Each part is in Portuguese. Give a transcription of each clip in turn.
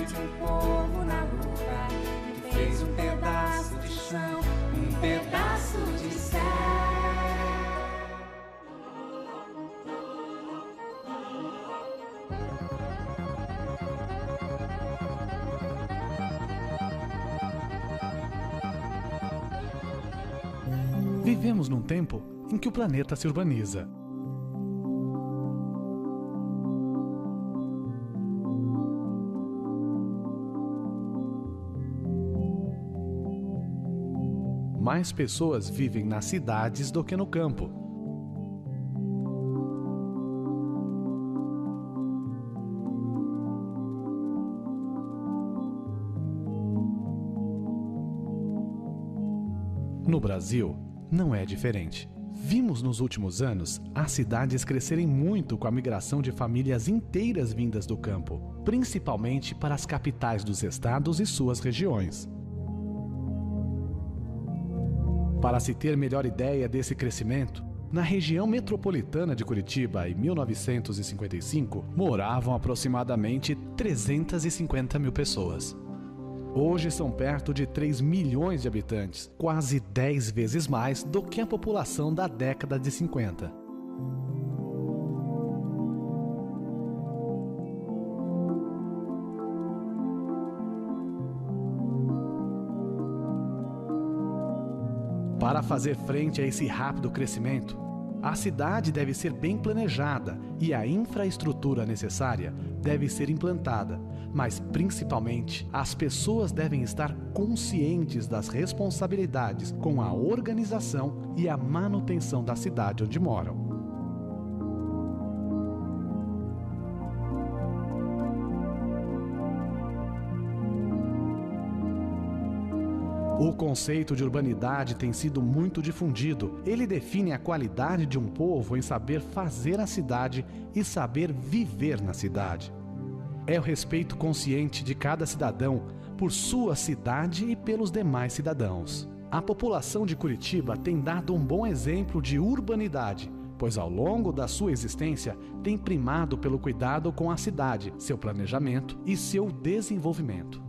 fez um povo na luta, que fez um pedaço de chão, um pedaço de céu. Vivemos num tempo em que o planeta se urbaniza. Mais pessoas vivem nas cidades do que no campo. No Brasil, não é diferente. Vimos nos últimos anos as cidades crescerem muito com a migração de famílias inteiras vindas do campo, principalmente para as capitais dos estados e suas regiões. Para se ter melhor ideia desse crescimento, na região metropolitana de Curitiba, em 1955, moravam aproximadamente 350 mil pessoas. Hoje são perto de 3 milhões de habitantes, quase 10 vezes mais do que a população da década de 50. Para fazer frente a esse rápido crescimento, a cidade deve ser bem planejada e a infraestrutura necessária deve ser implantada, mas principalmente as pessoas devem estar conscientes das responsabilidades com a organização e a manutenção da cidade onde moram. O conceito de urbanidade tem sido muito difundido. Ele define a qualidade de um povo em saber fazer a cidade e saber viver na cidade. É o respeito consciente de cada cidadão por sua cidade e pelos demais cidadãos. A população de Curitiba tem dado um bom exemplo de urbanidade, pois ao longo da sua existência tem primado pelo cuidado com a cidade, seu planejamento e seu desenvolvimento.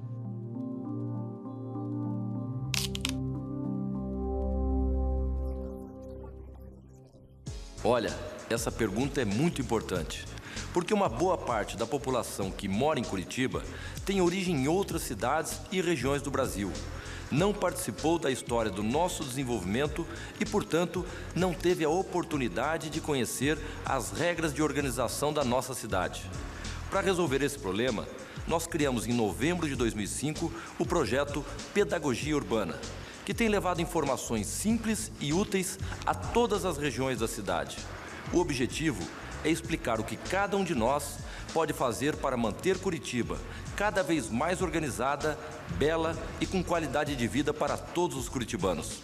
Olha, essa pergunta é muito importante, porque uma boa parte da população que mora em Curitiba tem origem em outras cidades e regiões do Brasil. Não participou da história do nosso desenvolvimento e, portanto, não teve a oportunidade de conhecer as regras de organização da nossa cidade. Para resolver esse problema, nós criamos em novembro de 2005 o projeto Pedagogia Urbana, que tem levado informações simples e úteis a todas as regiões da cidade. O objetivo é explicar o que cada um de nós pode fazer para manter Curitiba cada vez mais organizada, bela e com qualidade de vida para todos os curitibanos.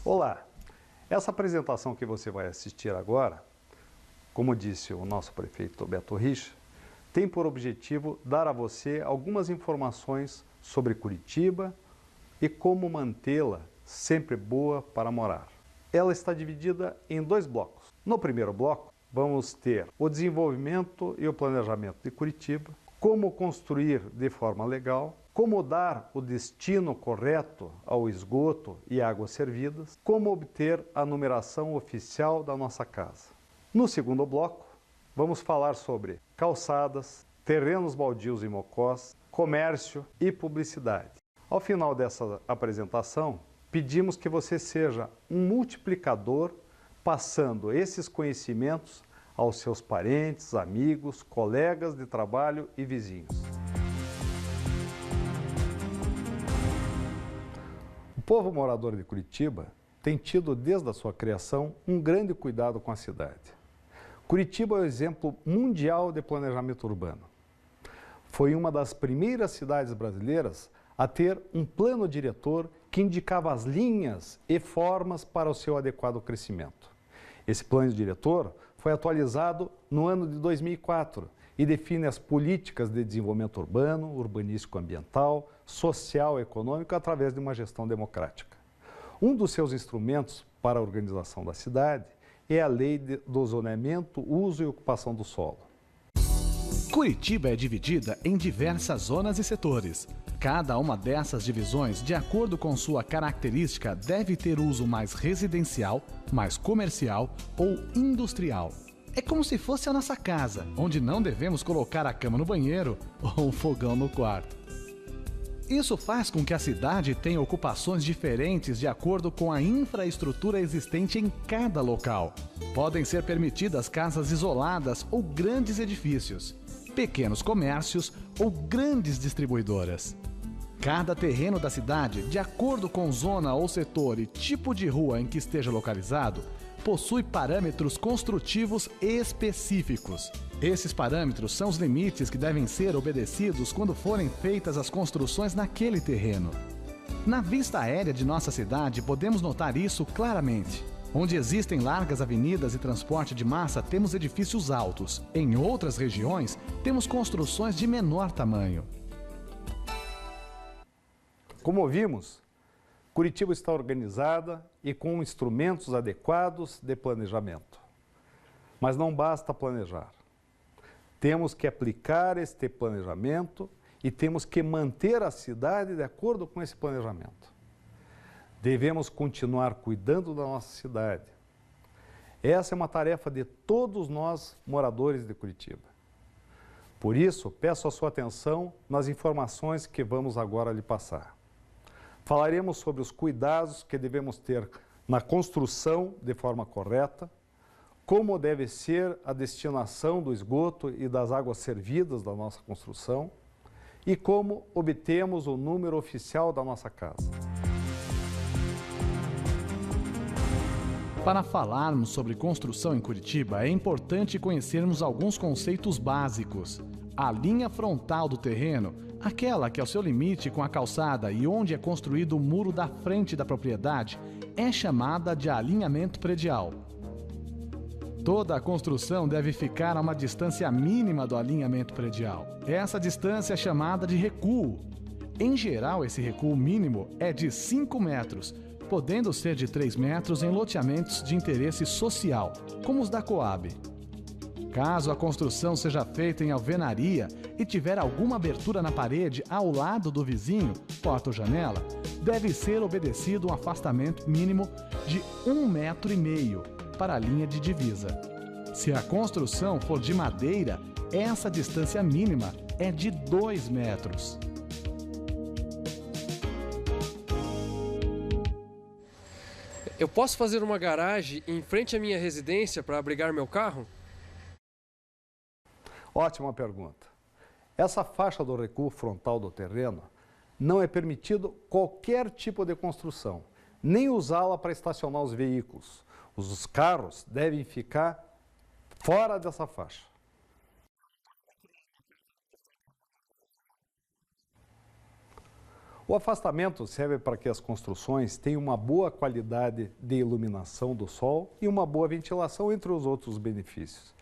Olá! Essa apresentação que você vai assistir agora, como disse o nosso prefeito Beto Richa, tem por objetivo dar a você algumas informações sobre Curitiba e como mantê-la sempre boa para morar. Ela está dividida em 2 blocos. No primeiro bloco, vamos ter o desenvolvimento e o planejamento de Curitiba, como construir de forma legal, como dar o destino correto ao esgoto e águas servidas, como obter a numeração oficial da nossa casa. No segundo bloco, vamos falar sobre calçadas, terrenos baldios e mocós, comércio e publicidade. Ao final dessa apresentação, pedimos que você seja um multiplicador, passando esses conhecimentos aos seus parentes, amigos, colegas de trabalho e vizinhos. O povo morador de Curitiba tem tido, desde a sua criação, um grande cuidado com a cidade. Curitiba é o exemplo mundial de planejamento urbano. Foi uma das primeiras cidades brasileiras a ter um plano diretor que indicava as linhas e formas para o seu adequado crescimento. Esse plano diretor foi atualizado no ano de 2004 e define as políticas de desenvolvimento urbano, urbanístico-ambiental, social e econômico através de uma gestão democrática. Um dos seus instrumentos para a organização da cidade é a Lei do Zoneamento, Uso e Ocupação do Solo. Curitiba é dividida em diversas zonas e setores. Cada uma dessas divisões, de acordo com sua característica, deve ter uso mais residencial, mais comercial ou industrial. É como se fosse a nossa casa, onde não devemos colocar a cama no banheiro ou o fogão no quarto. Isso faz com que a cidade tenha ocupações diferentes de acordo com a infraestrutura existente em cada local. Podem ser permitidas casas isoladas ou grandes edifícios, pequenos comércios ou grandes distribuidoras. Cada terreno da cidade, de acordo com zona ou setor e tipo de rua em que esteja localizado, possui parâmetros construtivos específicos. Esses parâmetros são os limites que devem ser obedecidos quando forem feitas as construções naquele terreno. Na vista aérea de nossa cidade, podemos notar isso claramente. Onde existem largas avenidas e transporte de massa, temos edifícios altos. Em outras regiões, temos construções de menor tamanho. Como ouvimos, Curitiba está organizada e com instrumentos adequados de planejamento. Mas não basta planejar. Temos que aplicar este planejamento e temos que manter a cidade de acordo com esse planejamento. Devemos continuar cuidando da nossa cidade. Essa é uma tarefa de todos nós, moradores de Curitiba. Por isso, peço a sua atenção nas informações que vamos agora lhe passar. Falaremos sobre os cuidados que devemos ter na construção de forma correta, como deve ser a destinação do esgoto e das águas servidas da nossa construção e como obtemos o número oficial da nossa casa. Para falarmos sobre construção em Curitiba, é importante conhecermos alguns conceitos básicos. A linha frontal do terreno, aquela que é o seu limite com a calçada e onde é construído o muro da frente da propriedade, é chamada de alinhamento predial. Toda a construção deve ficar a uma distância mínima do alinhamento predial. Essa distância é chamada de recuo. Em geral, esse recuo mínimo é de 5 metros, podendo ser de 3 metros em loteamentos de interesse social, como os da Coab. Caso a construção seja feita em alvenaria e tiver alguma abertura na parede ao lado do vizinho, porta ou janela, deve ser obedecido um afastamento mínimo de 1,5 metros para a linha de divisa. Se a construção for de madeira, essa distância mínima é de 2 metros. Eu posso fazer uma garagem em frente à minha residência para abrigar meu carro? Ótima pergunta. Essa faixa do recuo frontal do terreno não é permitido qualquer tipo de construção, nem usá-la para estacionar os veículos. Os carros devem ficar fora dessa faixa. O afastamento serve para que as construções tenham uma boa qualidade de iluminação do sol e uma boa ventilação, entre os outros benefícios.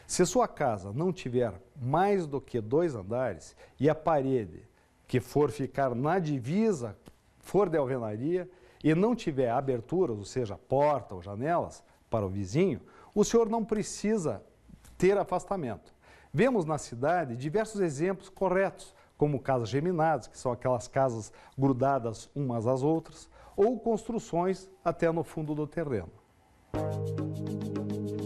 Se sua casa não tiver mais do que 2 andares e a parede que for ficar na divisa for de alvenaria e não tiver aberturas, ou seja, porta ou janelas para o vizinho, o senhor não precisa ter afastamento. Vemos na cidade diversos exemplos corretos, como casas geminadas, que são aquelas casas grudadas umas às outras, ou construções até no fundo do terreno.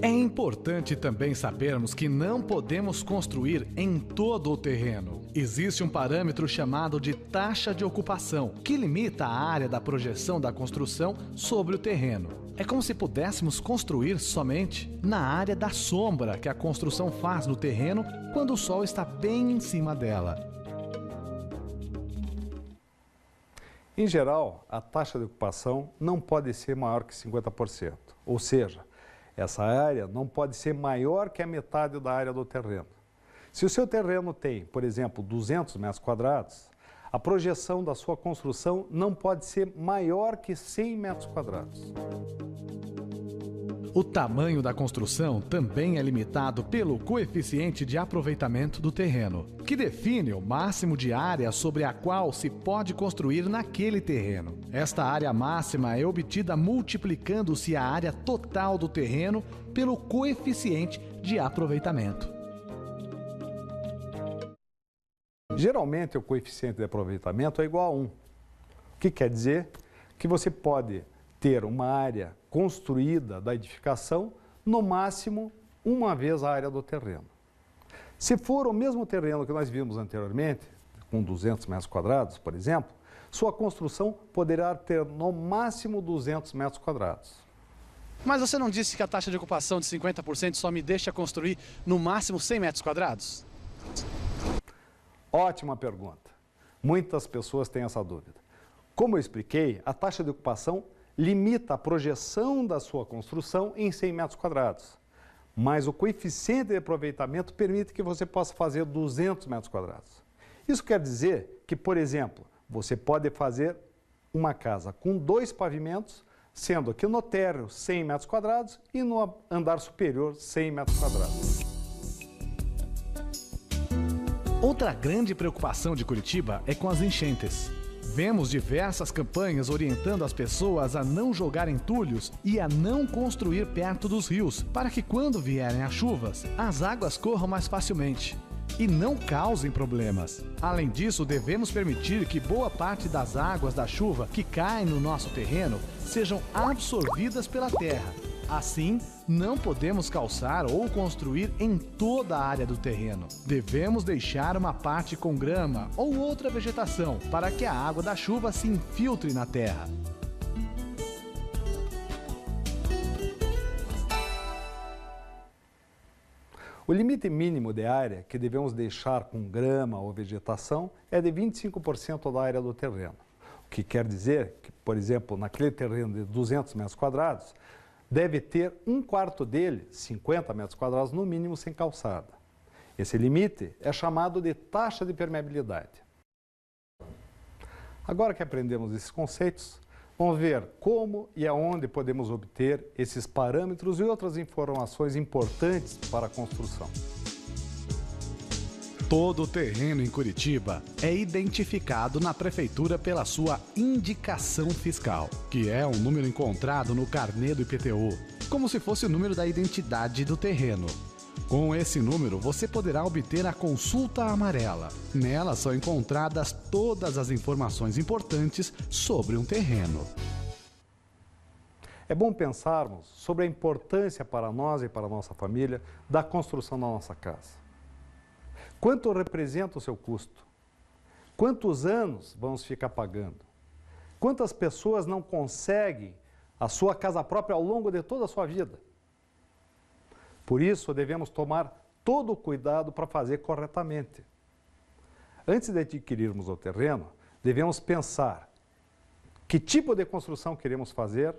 É importante também sabermos que não podemos construir em todo o terreno. Existe um parâmetro chamado de taxa de ocupação, que limita a área da projeção da construção sobre o terreno. É como se pudéssemos construir somente na área da sombra que a construção faz no terreno quando o sol está bem em cima dela. Em geral, a taxa de ocupação não pode ser maior que 50%, ou seja, essa área não pode ser maior que a metade da área do terreno. Se o seu terreno tem, por exemplo, 200 metros quadrados, a projeção da sua construção não pode ser maior que 100 metros quadrados. O tamanho da construção também é limitado pelo coeficiente de aproveitamento do terreno, que define o máximo de área sobre a qual se pode construir naquele terreno. Esta área máxima é obtida multiplicando-se a área total do terreno pelo coeficiente de aproveitamento. Geralmente, o coeficiente de aproveitamento é igual a 1. O que quer dizer? Que você pode ter uma área construída da edificação, no máximo, uma vez a área do terreno. Se for o mesmo terreno que nós vimos anteriormente, com 200 metros quadrados, por exemplo, sua construção poderá ter no máximo 200 metros quadrados. Mas você não disse que a taxa de ocupação de 50% só me deixa construir no máximo 100 metros quadrados? Ótima pergunta. Muitas pessoas têm essa dúvida. Como eu expliquei, a taxa de ocupação limita a projeção da sua construção em 100 metros quadrados. Mas o coeficiente de aproveitamento permite que você possa fazer 200 metros quadrados. Isso quer dizer que, por exemplo, você pode fazer uma casa com 2 pavimentos, sendo que no térreo 100 metros quadrados e no andar superior 100 metros quadrados. Outra grande preocupação de Curitiba é com as enchentes. Vemos diversas campanhas orientando as pessoas a não jogar entulhos e a não construir perto dos rios, para que quando vierem as chuvas, as águas corram mais facilmente e não causem problemas. Além disso, devemos permitir que boa parte das águas da chuva que caem no nosso terreno sejam absorvidas pela terra. Assim, não podemos calçar ou construir em toda a área do terreno. Devemos deixar uma parte com grama ou outra vegetação para que a água da chuva se infiltre na terra. O limite mínimo de área que devemos deixar com grama ou vegetação é de 25% da área do terreno. O que quer dizer que, por exemplo, naquele terreno de 200 metros quadrados, deve ter 1/4 dele, 50 metros quadrados no mínimo, sem calçada. Esse limite é chamado de taxa de permeabilidade. Agora que aprendemos esses conceitos, vamos ver como e aonde podemos obter esses parâmetros e outras informações importantes para a construção. Todo o terreno em Curitiba é identificado na prefeitura pela sua indicação fiscal, que é um número encontrado no carnê do IPTU, como se fosse o número da identidade do terreno. Com esse número, você poderá obter a consulta amarela. Nela são encontradas todas as informações importantes sobre um terreno. É bom pensarmos sobre a importância para nós e para a nossa família da construção da nossa casa. Quanto representa o seu custo? Quantos anos vamos ficar pagando? Quantas pessoas não conseguem a sua casa própria ao longo de toda a sua vida? Por isso, devemos tomar todo o cuidado para fazer corretamente. Antes de adquirirmos o terreno, devemos pensar que tipo de construção queremos fazer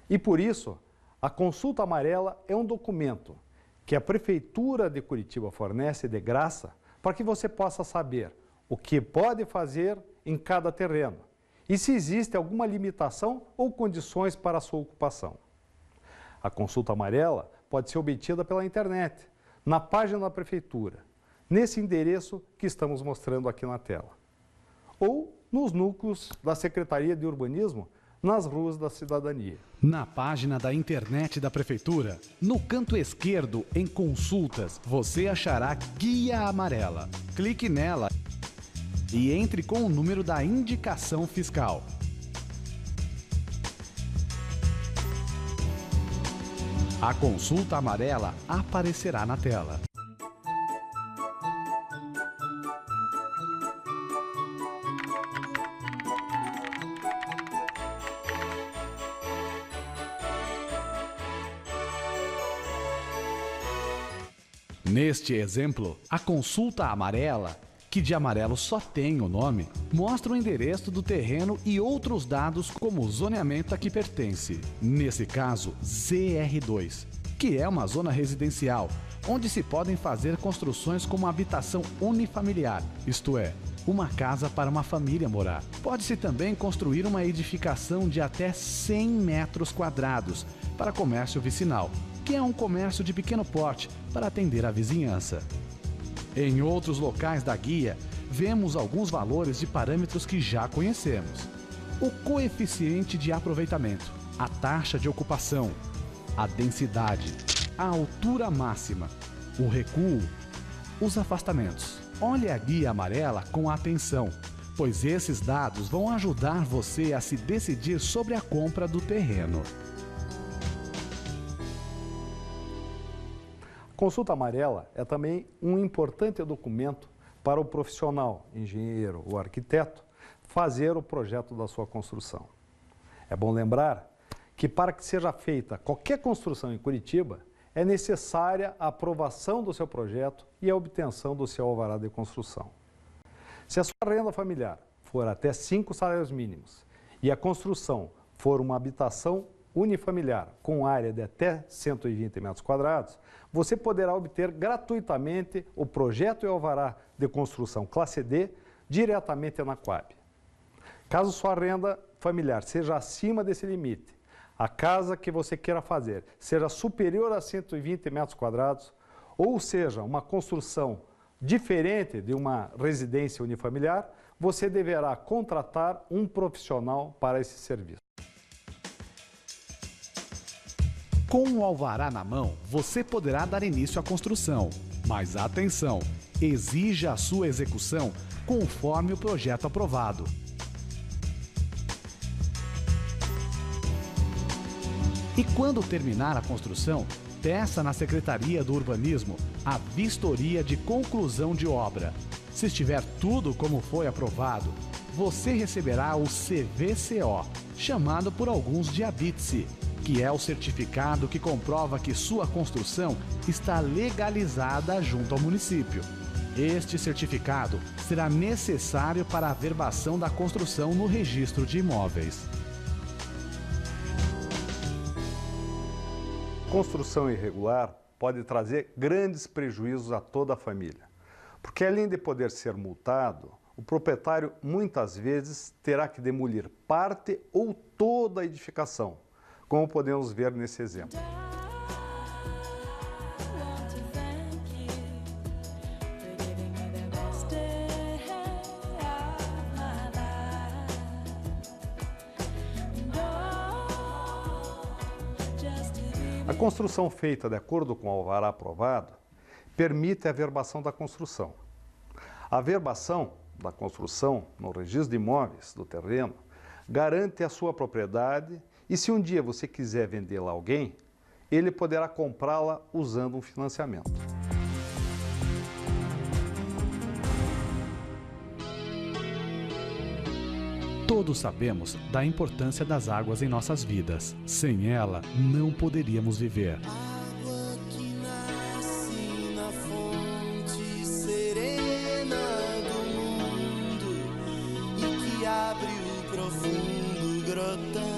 e, por isso, a consulta amarela é um documento que a Prefeitura de Curitiba fornece de graça para que você possa saber o que pode fazer em cada terreno e se existe alguma limitação ou condições para a sua ocupação. A consulta amarela pode ser obtida pela internet, na página da Prefeitura, nesse endereço que estamos mostrando aqui na tela, ou nos núcleos da Secretaria de Urbanismo, nas ruas da cidadania. Na página da internet da Prefeitura, no canto esquerdo, em Consultas, você achará Guia Amarela. Clique nela e entre com o número da indicação fiscal. A consulta amarela aparecerá na tela. Neste exemplo, a consulta amarela, que de amarelo só tem o nome, mostra o endereço do terreno e outros dados como o zoneamento a que pertence. Nesse caso, ZR2, que é uma zona residencial, onde se podem fazer construções como habitação unifamiliar, isto é, uma casa para uma família morar. Pode-se também construir uma edificação de até 100 metros quadrados para comércio vicinal, que é um comércio de pequeno porte para atender a vizinhança. Em outros locais da guia, vemos alguns valores de parâmetros que já conhecemos. O coeficiente de aproveitamento, a taxa de ocupação, a densidade, a altura máxima, o recuo, os afastamentos. Olhe a guia amarela com atenção, pois esses dados vão ajudar você a se decidir sobre a compra do terreno. A consulta amarela é também um importante documento para o profissional, engenheiro ou arquiteto, fazer o projeto da sua construção. É bom lembrar que para que seja feita qualquer construção em Curitiba, é necessária a aprovação do seu projeto e a obtenção do seu alvará de construção. Se a sua renda familiar for até 5 salários mínimos e a construção for uma habitação unifamiliar com área de até 120 metros quadrados, você poderá obter gratuitamente o projeto e alvará de construção classe D diretamente na Coab. Caso sua renda familiar seja acima desse limite, a casa que você queira fazer seja superior a 120 metros quadrados, ou seja, uma construção diferente de uma residência unifamiliar, você deverá contratar um profissional para esse serviço. Com o alvará na mão, você poderá dar início à construção. Mas atenção, exija a sua execução conforme o projeto aprovado. E quando terminar a construção, peça na Secretaria do Urbanismo a vistoria de conclusão de obra. Se estiver tudo como foi aprovado, você receberá o CVCO, chamado por alguns de Habite-se, que é o certificado que comprova que sua construção está legalizada junto ao município. Este certificado será necessário para a averbação da construção no registro de imóveis. Construção irregular pode trazer grandes prejuízos a toda a família, porque além de poder ser multado, o proprietário muitas vezes terá que demolir parte ou toda a edificação, como podemos ver nesse exemplo. A construção feita de acordo com o alvará aprovado permite a averbação da construção. A averbação da construção no registro de imóveis do terreno garante a sua propriedade e se um dia você quiser vendê-la a alguém, ele poderá comprá-la usando um financiamento. Todos sabemos da importância das águas em nossas vidas. Sem ela, não poderíamos viver. Água que nasce na fonte serena do mundo e que abre o profundo grotão.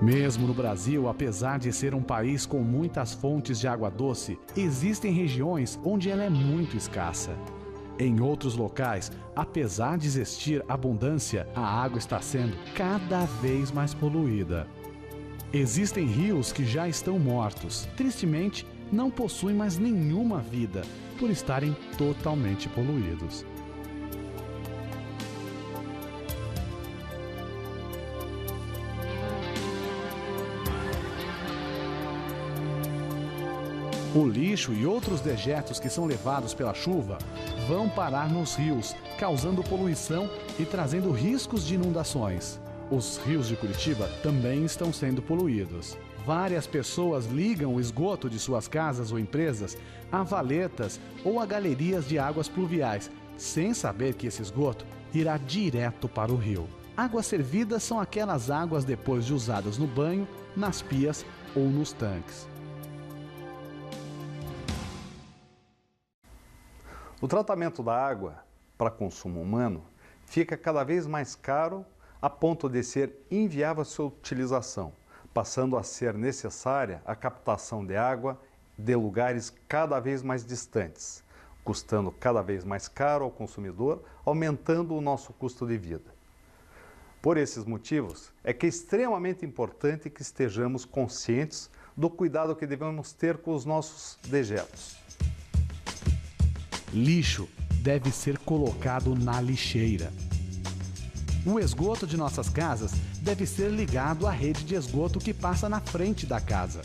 Mesmo no Brasil, apesar de ser um país com muitas fontes de água doce, existem regiões onde ela é muito escassa. Em outros locais, apesar de existir abundância, a água está sendo cada vez mais poluída. Existem rios que já estão mortos. Tristemente, não possuem mais nenhuma vida por estarem totalmente poluídos. O lixo e outros dejetos que são levados pela chuva vão parar nos rios, causando poluição e trazendo riscos de inundações. Os rios de Curitiba também estão sendo poluídos. Várias pessoas ligam o esgoto de suas casas ou empresas a valetas ou a galerias de águas pluviais, sem saber que esse esgoto irá direto para o rio. Águas servidas são aquelas águas depois de usadas no banho, nas pias ou nos tanques. O tratamento da água para consumo humano fica cada vez mais caro a ponto de ser inviável a sua utilização, passando a ser necessária a captação de água de lugares cada vez mais distantes, custando cada vez mais caro ao consumidor, aumentando o nosso custo de vida. Por esses motivos, é que é extremamente importante que estejamos conscientes do cuidado que devemos ter com os nossos dejetos. Lixo deve ser colocado na lixeira. O esgoto de nossas casas deve ser ligado à rede de esgoto que passa na frente da casa.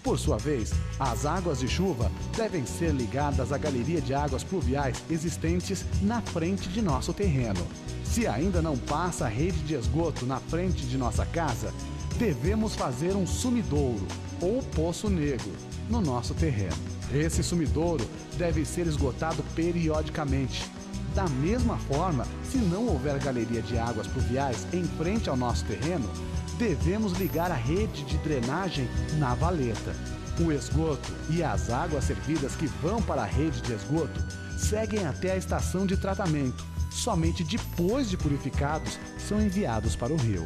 Por sua vez, as águas de chuva devem ser ligadas à galeria de águas pluviais existentes na frente de nosso terreno. Se ainda não passa a rede de esgoto na frente de nossa casa, devemos fazer um sumidouro ou poço negro no nosso terreno. Esse sumidouro deve ser esgotado periodicamente. Da mesma forma, se não houver galeria de águas pluviais em frente ao nosso terreno, devemos ligar a rede de drenagem na valeta. O esgoto e as águas servidas que vão para a rede de esgoto seguem até a estação de tratamento. Somente depois de purificados são enviados para o rio.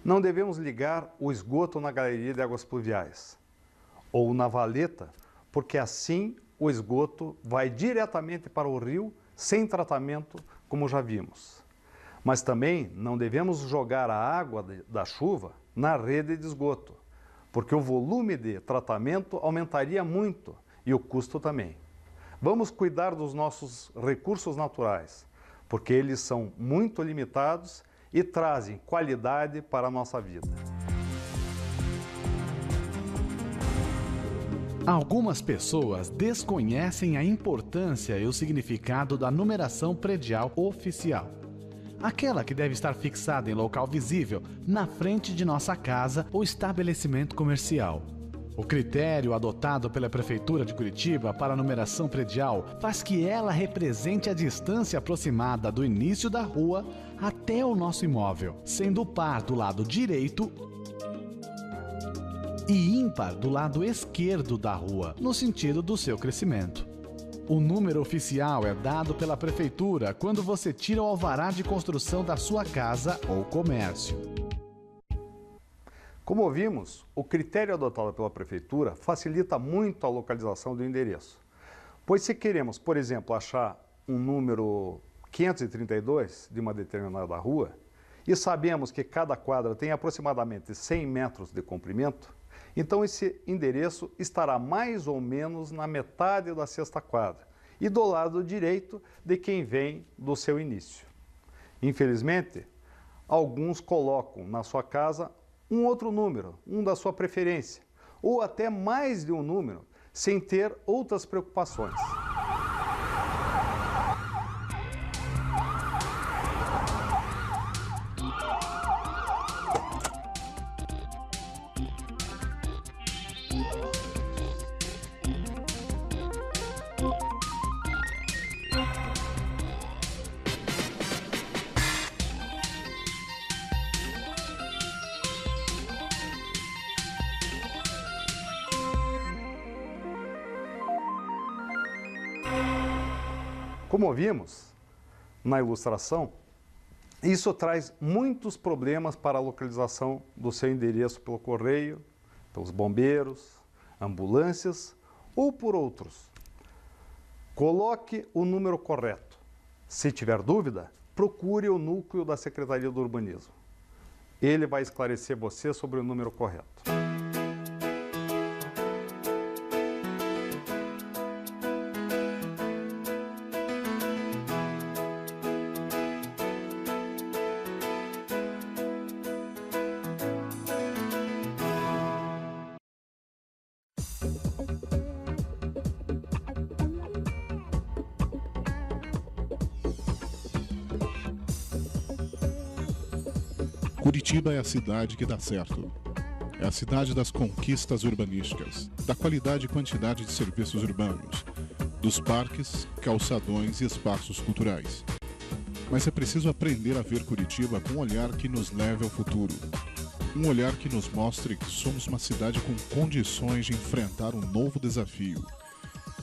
Não devemos ligar o esgoto na galeria de águas pluviais ou na valeta, porque assim o esgoto vai diretamente para o rio sem tratamento, como já vimos. Mas também não devemos jogar a água da chuva na rede de esgoto, porque o volume de tratamento aumentaria muito e o custo também. Vamos cuidar dos nossos recursos naturais, porque eles são muito limitados e trazem qualidade para a nossa vida. Algumas pessoas desconhecem a importância e o significado da numeração predial oficial. Aquela que deve estar fixada em local visível na frente de nossa casa ou estabelecimento comercial. O critério adotado pela Prefeitura de Curitiba para a numeração predial faz que ela represente a distância aproximada do início da rua até o nosso imóvel, sendo par do lado direito e ímpar do lado esquerdo da rua, no sentido do seu crescimento. O número oficial é dado pela Prefeitura quando você tira o alvará de construção da sua casa ou comércio. Como vimos, o critério adotado pela Prefeitura facilita muito a localização do endereço. Pois se queremos, por exemplo, achar um número 532 de uma determinada rua e sabemos que cada quadra tem aproximadamente 100 metros de comprimento, então esse endereço estará mais ou menos na metade da sexta quadra e do lado direito de quem vem do seu início. Infelizmente, alguns colocam na sua casa um outro número, um da sua preferência, ou até mais de um número, sem ter outras preocupações. Como vimos na ilustração, isso traz muitos problemas para a localização do seu endereço pelo correio, pelos bombeiros, ambulâncias ou por outros. Coloque o número correto. Se tiver dúvida, procure o núcleo da Secretaria do Urbanismo. Ele vai esclarecer você sobre o número correto. Curitiba é a cidade que dá certo. É a cidade das conquistas urbanísticas, da qualidade e quantidade de serviços urbanos, dos parques, calçadões e espaços culturais. Mas é preciso aprender a ver Curitiba com um olhar que nos leve ao futuro. Um olhar que nos mostre que somos uma cidade com condições de enfrentar um novo desafio.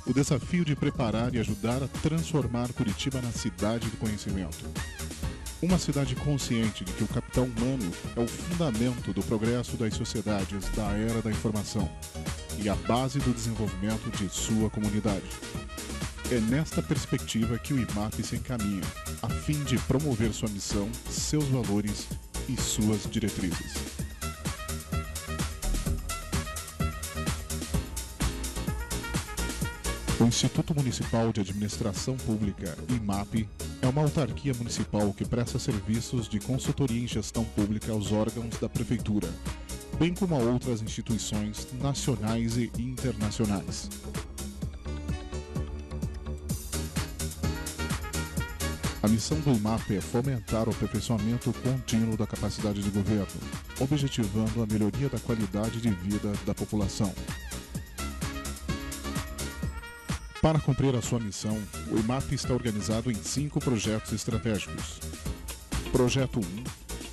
O desafio de preparar e ajudar a transformar Curitiba na cidade do conhecimento. Uma cidade consciente de que o capital humano é o fundamento do progresso das sociedades da era da informação e a base do desenvolvimento de sua comunidade. É nesta perspectiva que o IMAP se encaminha, a fim de promover sua missão, seus valores e suas diretrizes. O Instituto Municipal de Administração Pública, IMAP, é uma autarquia municipal que presta serviços de consultoria em gestão pública aos órgãos da Prefeitura, bem como a outras instituições nacionais e internacionais. A missão do IMAP é fomentar o aperfeiçoamento contínuo da capacidade de governo, objetivando a melhoria da qualidade de vida da população. Para cumprir a sua missão, o IMAP está organizado em 5 projetos estratégicos. Projeto 1,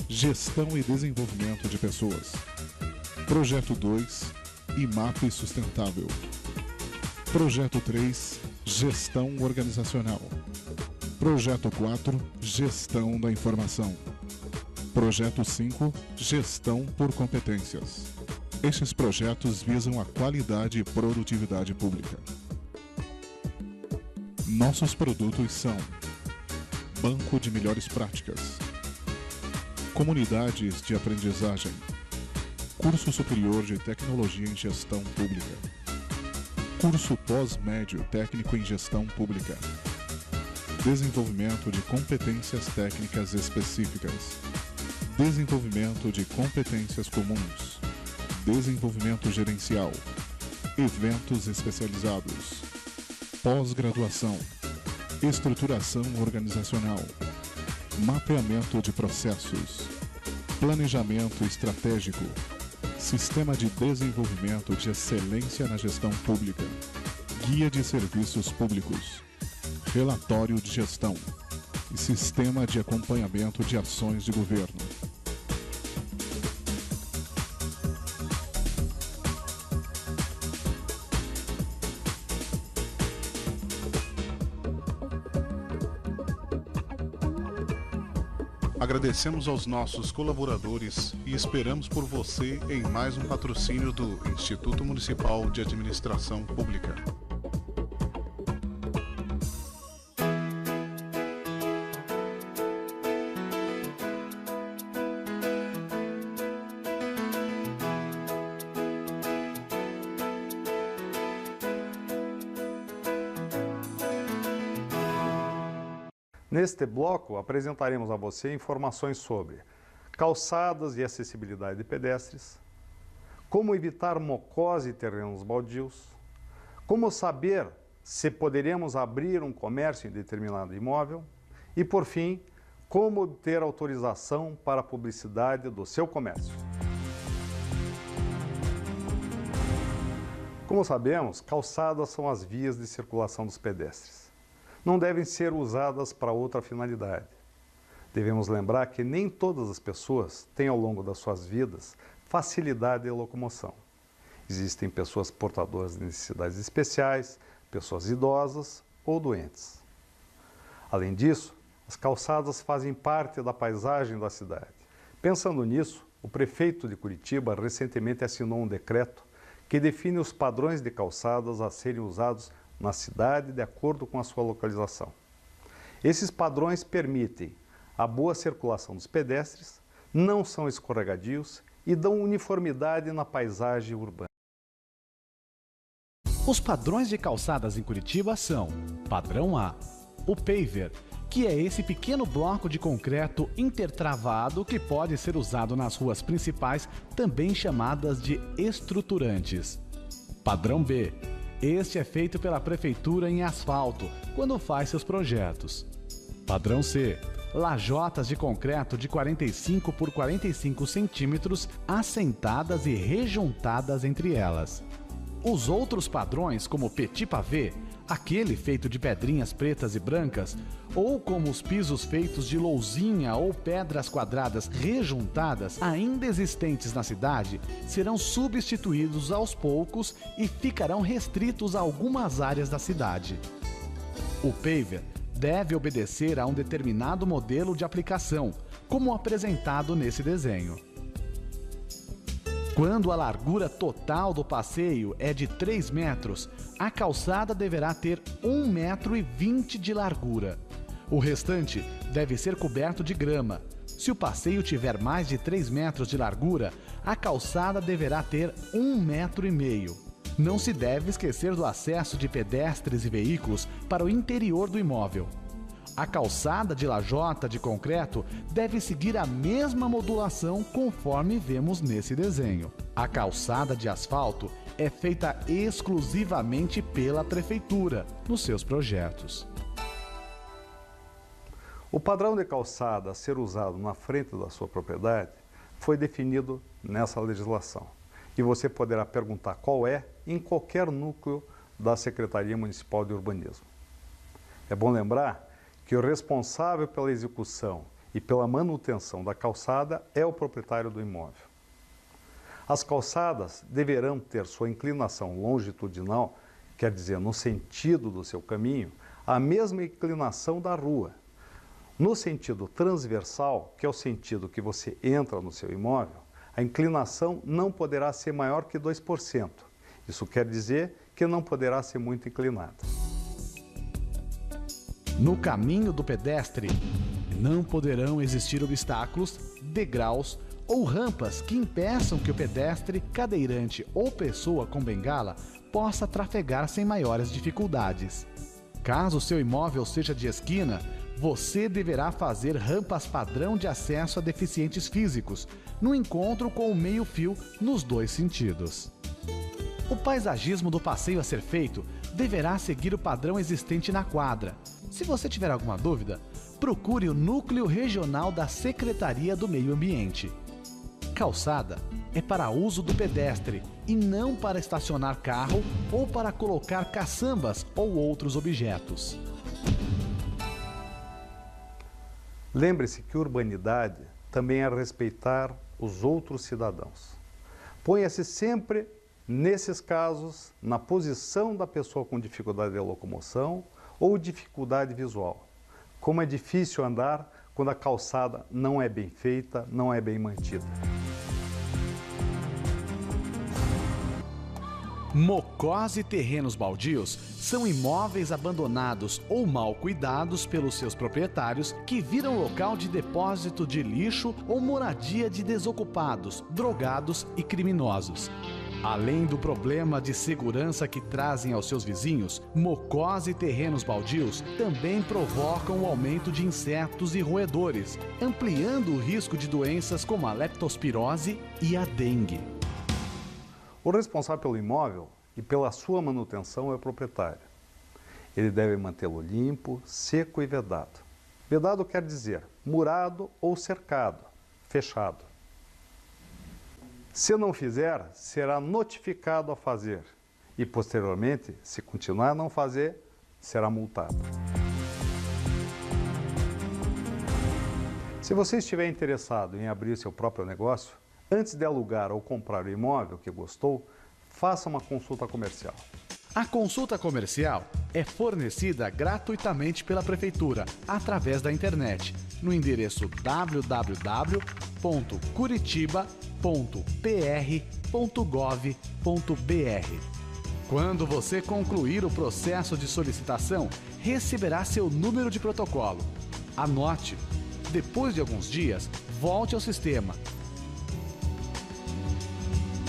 Gestão e Desenvolvimento de Pessoas. Projeto 2, IMAP Sustentável. Projeto 3, Gestão Organizacional. Projeto 4, Gestão da Informação. Projeto 5, Gestão por Competências. Estes projetos visam a qualidade e produtividade pública. Nossos produtos são Banco de Melhores Práticas, Comunidades de Aprendizagem, Curso Superior de Tecnologia em Gestão Pública, Curso Pós-Médio Técnico em Gestão Pública, Desenvolvimento de Competências Técnicas Específicas, Desenvolvimento de Competências Comuns, Desenvolvimento Gerencial, Eventos Especializados, Pós-graduação, Estruturação Organizacional, Mapeamento de Processos, Planejamento Estratégico, Sistema de Desenvolvimento de Excelência na Gestão Pública, Guia de Serviços Públicos, Relatório de Gestão e Sistema de Acompanhamento de Ações de Governo. Agradecemos aos nossos colaboradores e esperamos por você em mais um patrocínio do Instituto Municipal de Administração Pública. Neste bloco, apresentaremos a você informações sobre calçadas e acessibilidade de pedestres, como evitar mocós e terrenos baldios, como saber se poderemos abrir um comércio em determinado imóvel e, por fim, como obter autorização para a publicidade do seu comércio. Como sabemos, calçadas são as vias de circulação dos pedestres. Não devem ser usadas para outra finalidade. Devemos lembrar que nem todas as pessoas têm ao longo das suas vidas facilidade de locomoção. Existem pessoas portadoras de necessidades especiais, pessoas idosas ou doentes. Além disso, as calçadas fazem parte da paisagem da cidade. Pensando nisso, o prefeito de Curitiba recentemente assinou um decreto que define os padrões de calçadas a serem usados na cidade de acordo com a sua localização. Esses padrões permitem a boa circulação dos pedestres, não são escorregadios e dão uniformidade na paisagem urbana. Os padrões de calçadas em Curitiba são: padrão A, o paver, que é esse pequeno bloco de concreto intertravado que pode ser usado nas ruas principais, também chamadas de estruturantes. Padrão B, este é feito pela prefeitura em asfalto, quando faz seus projetos. Padrão C, lajotas de concreto de 45 por 45 centímetros, assentadas e rejuntadas entre elas. Os outros padrões, como petit pavé, aquele feito de pedrinhas pretas e brancas, ou como os pisos feitos de lousinha ou pedras quadradas rejuntadas, ainda existentes na cidade, serão substituídos aos poucos e ficarão restritos a algumas áreas da cidade. O paver deve obedecer a um determinado modelo de aplicação, como apresentado nesse desenho. Quando a largura total do passeio é de 3 metros, a calçada deverá ter 1,20 metro de largura. O restante deve ser coberto de grama. Se o passeio tiver mais de 3 metros de largura, a calçada deverá ter 1,5 metro. Não se deve esquecer do acesso de pedestres e veículos para o interior do imóvel. A calçada de lajota de concreto deve seguir a mesma modulação conforme vemos nesse desenho. A calçada de asfalto é feita exclusivamente pela prefeitura nos seus projetos. O padrão de calçada a ser usado na frente da sua propriedade foi definido nessa legislação. E você poderá perguntar qual é em qualquer núcleo da Secretaria Municipal de Urbanismo. É bom lembrar que o responsável pela execução e pela manutenção da calçada é o proprietário do imóvel. As calçadas deverão ter sua inclinação longitudinal, quer dizer, no sentido do seu caminho, a mesma inclinação da rua. No sentido transversal, que é o sentido que você entra no seu imóvel, a inclinação não poderá ser maior que 2%. Isso quer dizer que não poderá ser muito inclinada. No caminho do pedestre, não poderão existir obstáculos, degraus ou rampas que impeçam que o pedestre, cadeirante ou pessoa com bengala possa trafegar sem maiores dificuldades. Caso o seu imóvel seja de esquina, você deverá fazer rampas padrão de acesso a deficientes físicos, no encontro com o meio-fio nos 2 sentidos. O paisagismo do passeio a ser feito deverá seguir o padrão existente na quadra. Se você tiver alguma dúvida, procure o Núcleo Regional da Secretaria do Meio Ambiente. Calçada é para uso do pedestre e não para estacionar carro ou para colocar caçambas ou outros objetos. Lembre-se que urbanidade também é respeitar os outros cidadãos. Ponha-se sempre, nesses casos, na posição da pessoa com dificuldade de locomoção ou dificuldade visual. Como é difícil andar quando a calçada não é bem feita, não é bem mantida. Mocós e terrenos baldios são imóveis abandonados ou mal cuidados pelos seus proprietários que viram local de depósito de lixo ou moradia de desocupados, drogados e criminosos. Além do problema de segurança que trazem aos seus vizinhos, mocós e terrenos baldios também provocam o aumento de insetos e roedores, ampliando o risco de doenças como a leptospirose e a dengue. O responsável pelo imóvel e pela sua manutenção é o proprietário. Ele deve mantê-lo limpo, seco e vedado. Vedado quer dizer murado ou cercado, fechado. Se não fizer, será notificado a fazer e, posteriormente, se continuar a não fazer, será multado. Se você estiver interessado em abrir seu próprio negócio, antes de alugar ou comprar o imóvel que gostou, faça uma consulta comercial. A consulta comercial é fornecida gratuitamente pela Prefeitura através da internet, no endereço www.curitiba.pr.gov.br. Quando você concluir o processo de solicitação, receberá seu número de protocolo. Anote. Depois de alguns dias, volte ao sistema.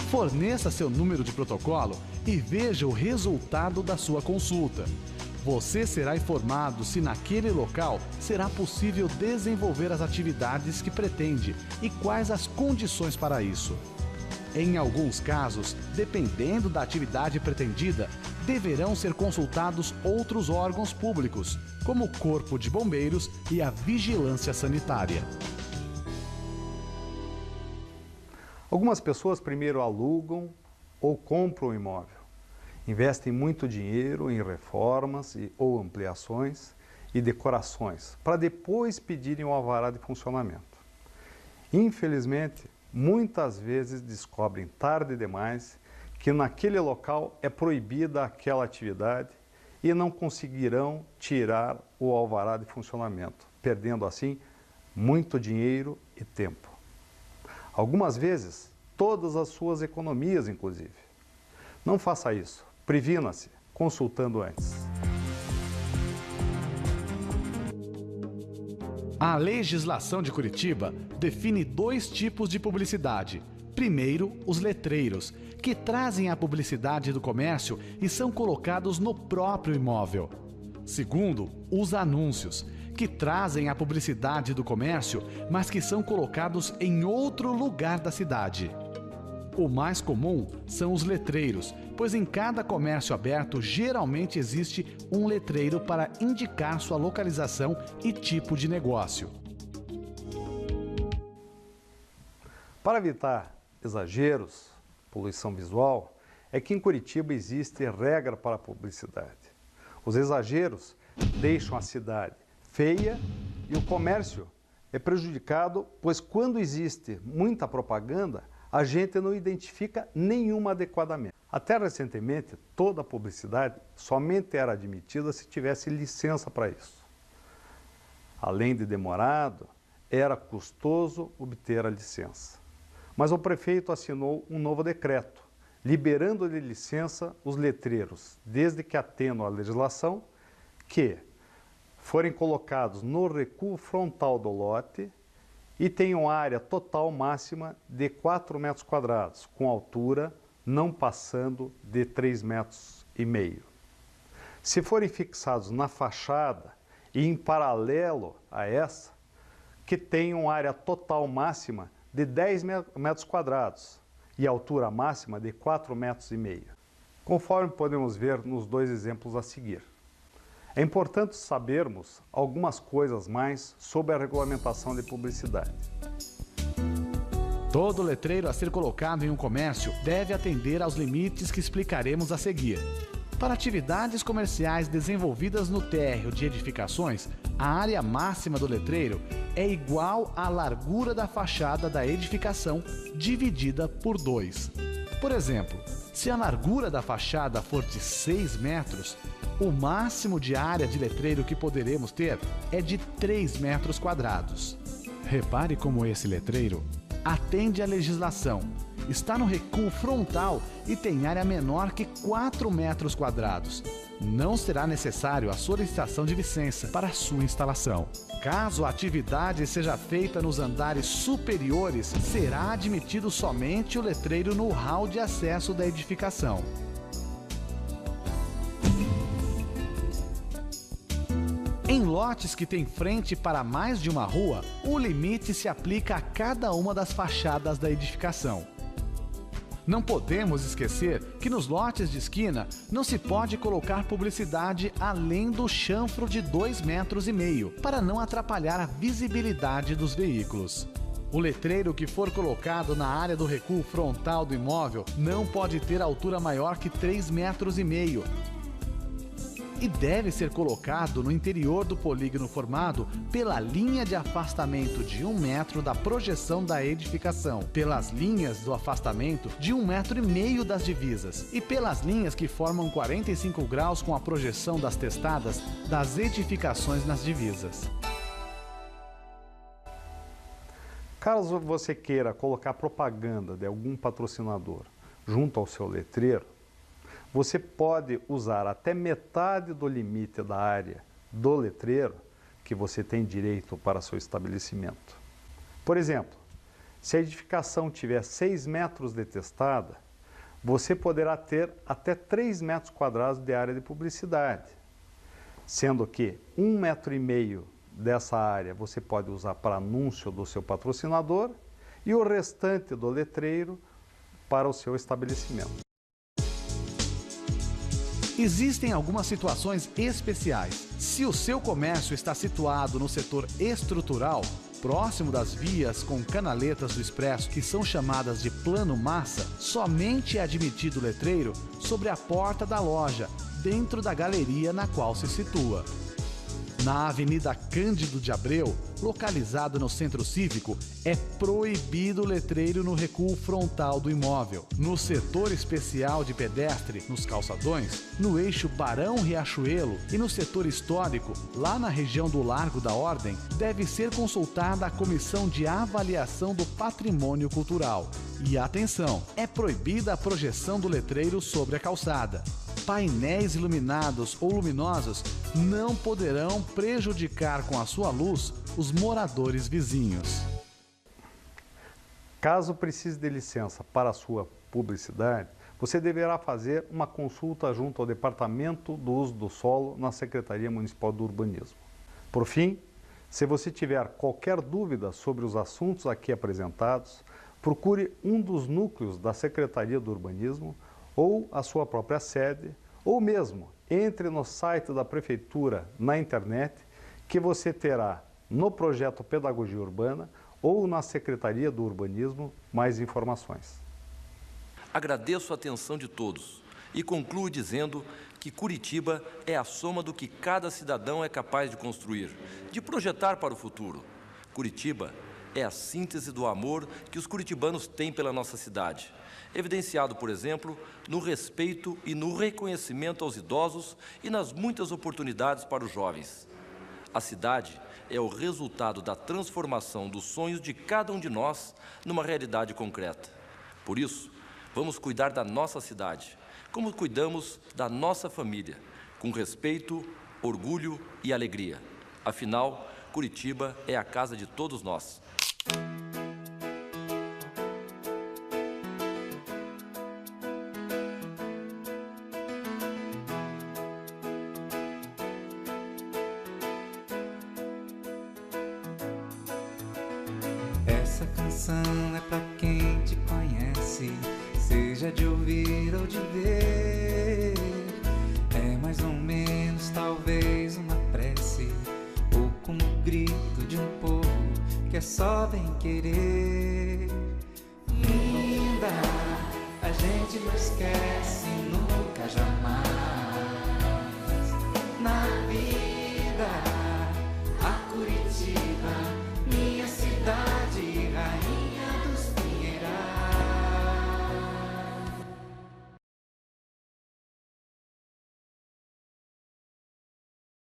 Forneça seu número de protocolo e veja o resultado da sua consulta. Você será informado se naquele local será possível desenvolver as atividades que pretende e quais as condições para isso. Em alguns casos, dependendo da atividade pretendida, deverão ser consultados outros órgãos públicos, como o Corpo de Bombeiros e a Vigilância Sanitária. Algumas pessoas primeiro alugam ou compram o imóvel, investem muito dinheiro em reformas ou ampliações e decorações, para depois pedirem o alvará de funcionamento. Infelizmente, muitas vezes descobrem tarde demais que naquele local é proibida aquela atividade e não conseguirão tirar o alvará de funcionamento, perdendo assim muito dinheiro e tempo. Algumas vezes, todas as suas economias, inclusive. Não faça isso. Previna-se, consultando antes. A legislação de Curitiba define 2 tipos de publicidade. Primeiro, os letreiros, que trazem a publicidade do comércio e são colocados no próprio imóvel. Segundo, os anúncios, que trazem a publicidade do comércio, mas que são colocados em outro lugar da cidade. O mais comum são os letreiros, pois em cada comércio aberto geralmente existe um letreiro para indicar sua localização e tipo de negócio. Para evitar exageros, poluição visual, é que em Curitiba existe regra para a publicidade. Os exageros deixam a cidade feia e o comércio é prejudicado, pois quando existe muita propaganda, a gente não identifica nenhuma adequadamente. Até recentemente, toda a publicidade somente era admitida se tivesse licença para isso. Além de demorado, era custoso obter a licença. Mas o prefeito assinou um novo decreto, liberando de licença os letreiros, desde que atendam à legislação, que forem colocados no recuo frontal do lote e tenham área total máxima de 4 metros quadrados, com altura não passando de 3,5 metros. Se forem fixados na fachada e em paralelo a essa, que tenham área total máxima de 10 metros quadrados e altura máxima de 4,5 metros, conforme podemos ver nos 2 exemplos a seguir. É importante sabermos algumas coisas mais sobre a regulamentação de publicidade. Todo letreiro a ser colocado em um comércio deve atender aos limites que explicaremos a seguir. Para atividades comerciais desenvolvidas no térreo de edificações, a área máxima do letreiro é igual à largura da fachada da edificação dividida por 2. Por exemplo, se a largura da fachada for de 6 metros, o máximo de área de letreiro que poderemos ter é de 3 metros quadrados. Repare como esse letreiro atende à legislação, está no recuo frontal e tem área menor que 4 metros quadrados. Não será necessário a solicitação de licença para sua instalação. Caso a atividade seja feita nos andares superiores, será admitido somente o letreiro no hall de acesso da edificação. Em lotes que têm frente para mais de uma rua, o limite se aplica a cada uma das fachadas da edificação. Não podemos esquecer que nos lotes de esquina não se pode colocar publicidade além do chanfro de 2,5 metros, para não atrapalhar a visibilidade dos veículos. O letreiro que for colocado na área do recuo frontal do imóvel não pode ter altura maior que 3,5 metros. E deve ser colocado no interior do polígono formado pela linha de afastamento de 1 metro da projeção da edificação, pelas linhas do afastamento de 1,5 metros das divisas e pelas linhas que formam 45 graus com a projeção das testadas das edificações nas divisas. Caso você queira colocar propaganda de algum patrocinador junto ao seu letreiro, você pode usar até metade do limite da área do letreiro que você tem direito para seu estabelecimento. Por exemplo, se a edificação tiver 6 metros de testada, você poderá ter até 3 metros quadrados de área de publicidade, sendo que 1,5 metro dessa área você pode usar para anúncio do seu patrocinador e o restante do letreiro para o seu estabelecimento. Existem algumas situações especiais. Se o seu comércio está situado no setor estrutural, próximo das vias com canaletas do expresso, que são chamadas de plano massa, somente é admitido o letreiro sobre a porta da loja, dentro da galeria na qual se situa. Na Avenida Cândido de Abreu, localizado no Centro Cívico, é proibido o letreiro no recuo frontal do imóvel. No setor especial de pedestre, nos calçadões, no eixo Barão-Riachuelo e no setor histórico, lá na região do Largo da Ordem, deve ser consultada a Comissão de Avaliação do Patrimônio Cultural. E atenção, é proibida a projeção do letreiro sobre a calçada. Painéis iluminados ou luminosos não poderão prejudicar com a sua luz os moradores vizinhos. Caso precise de licença para a sua publicidade, você deverá fazer uma consulta junto ao Departamento do Uso do Solo na Secretaria Municipal do Urbanismo. Por fim, se você tiver qualquer dúvida sobre os assuntos aqui apresentados, procure um dos núcleos da Secretaria do Urbanismo ou a sua própria sede, ou mesmo entre no site da Prefeitura na internet, que você terá no projeto Pedagogia Urbana ou na Secretaria do Urbanismo mais informações. Agradeço a atenção de todos e concluo dizendo que Curitiba é a soma do que cada cidadão é capaz de construir, de projetar para o futuro. Curitiba é a síntese do amor que os curitibanos têm pela nossa cidade, evidenciado, por exemplo, no respeito e no reconhecimento aos idosos e nas muitas oportunidades para os jovens. A cidade é o resultado da transformação dos sonhos de cada um de nós numa realidade concreta. Por isso, vamos cuidar da nossa cidade, como cuidamos da nossa família, com respeito, orgulho e alegria. Afinal, Curitiba é a casa de todos nós. Essa canção é pra quem te conhece, seja de ouvir ou de ver. É mais ou menos talvez uma prece, ou como o grito de um povo que é só bem querer. Linda, a gente não esquece